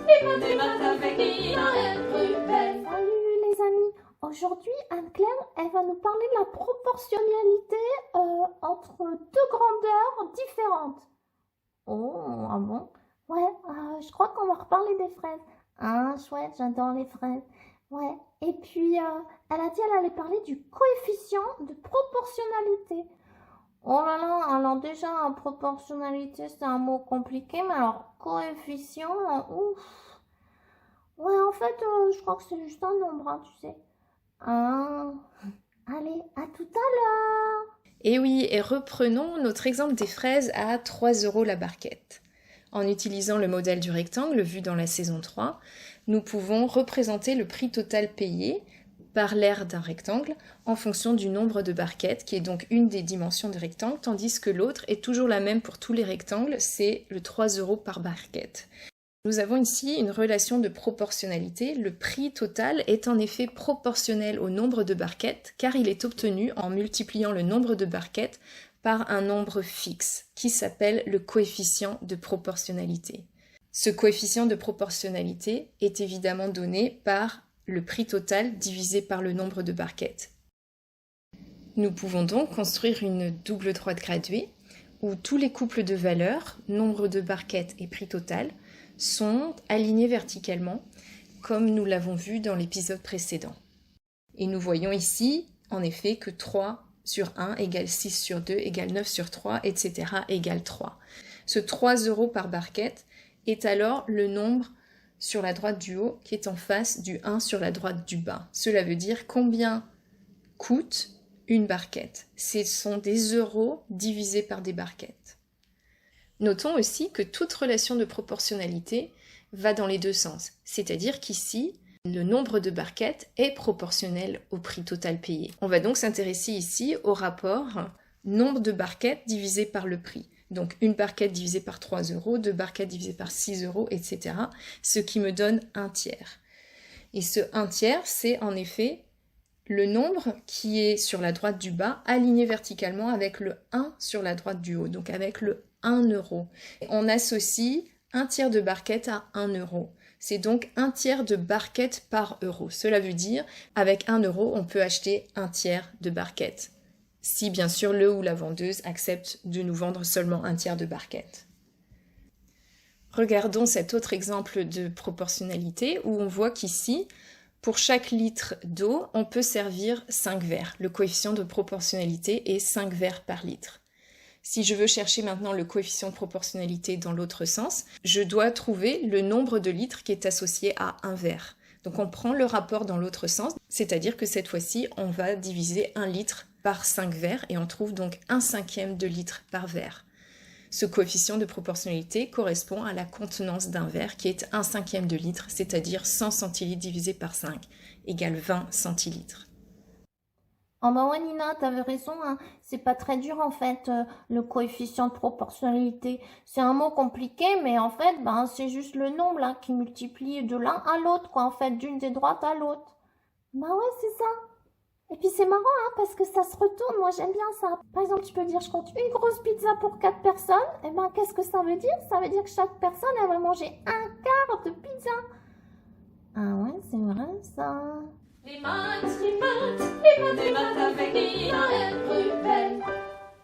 des maths avec Ina et Ruben. Salut les amis, aujourd'hui Anne-Claire, elle va nous parler de la proportionnalité entre deux grandeurs différentes. Oh, ah bon? Ouais, je crois qu'on va reparler des fraises. Ah, chouette, j'adore les fraises. Ouais, et puis elle a dit qu'elle allait parler du coefficient de proportionnalité. Oh là là, alors déjà, proportionnalité, c'est un mot compliqué, mais alors coefficient, ouf. Ouais, en fait, je crois que c'est juste un nombre, hein, tu sais. Ah, allez, à tout à l'heure. Et oui, et reprenons notre exemple des fraises à 3 € la barquette. En utilisant le modèle du rectangle vu dans la saison 3, nous pouvons représenter le prix total payé par l'aire d'un rectangle en fonction du nombre de barquettes, qui est donc une des dimensions du rectangle, tandis que l'autre est toujours la même pour tous les rectangles, c'est le 3 € par barquette. Nous avons ici une relation de proportionnalité. Le prix total est en effet proportionnel au nombre de barquettes, car il est obtenu en multipliant le nombre de barquettes par un nombre fixe, qui s'appelle le coefficient de proportionnalité. Ce coefficient de proportionnalité est évidemment donné par le prix total divisé par le nombre de barquettes. Nous pouvons donc construire une double droite graduée où tous les couples de valeurs, nombre de barquettes et prix total, sont alignés verticalement, comme nous l'avons vu dans l'épisode précédent. Et nous voyons ici, en effet, que 3 sur 1 égale 6 sur 2 égale 9 sur 3, etc. égale 3. Ce 3 € par barquette est alors le nombre sur la droite du haut qui est en face du 1 sur la droite du bas. Cela veut dire combien coûte une barquette. Ce sont des euros divisés par des barquettes. Notons aussi que toute relation de proportionnalité va dans les deux sens, c'est-à-dire qu'ici, le nombre de barquettes est proportionnel au prix total payé. On va donc s'intéresser ici au rapport nombre de barquettes divisé par le prix. Donc une barquette divisée par 3 €, deux barquettes divisées par 6 €, etc. Ce qui me donne un tiers. Et ce 1 tiers, c'est en effet le nombre qui est sur la droite du bas, aligné verticalement avec le 1 sur la droite du haut, donc avec le 1 €. On associe un tiers de barquette à 1 €. C'est donc un tiers de barquette par euro. Cela veut dire, avec 1 €, on peut acheter un tiers de barquette. Si bien sûr le ou la vendeuse accepte de nous vendre seulement un tiers de barquette. Regardons cet autre exemple de proportionnalité où on voit qu'ici, pour chaque litre d'eau, on peut servir 5 verres. Le coefficient de proportionnalité est 5 verres par litre. Si je veux chercher maintenant le coefficient de proportionnalité dans l'autre sens, je dois trouver le nombre de litres qui est associé à un verre. Donc on prend le rapport dans l'autre sens, c'est-à-dire que cette fois-ci, on va diviser 1 litre par 5 verres et on trouve donc 1/5 de litre par verre. Ce coefficient de proportionnalité correspond à la contenance d'un verre qui est 1/5 de litre, c'est-à-dire 100 centilitres divisé par 5 égale 20 centilitres. Oh bah ouais Nina, t'avais raison, hein. C'est pas très dur en fait, le coefficient de proportionnalité. C'est un mot compliqué, mais en fait, c'est juste le nombre là qui multiplie de l'un à l'autre, quoi, en fait, d'une des droites à l'autre. Bah ouais, c'est ça. Et puis c'est marrant, hein, parce que ça se retourne, moi j'aime bien ça. Par exemple, tu peux dire, je compte une grosse pizza pour 4 personnes, et qu'est-ce que ça veut dire? Ça veut dire que chaque personne, elle va manger un quart de pizza. Ah ouais, c'est vrai ça. Les maths avec Ina et Ruben.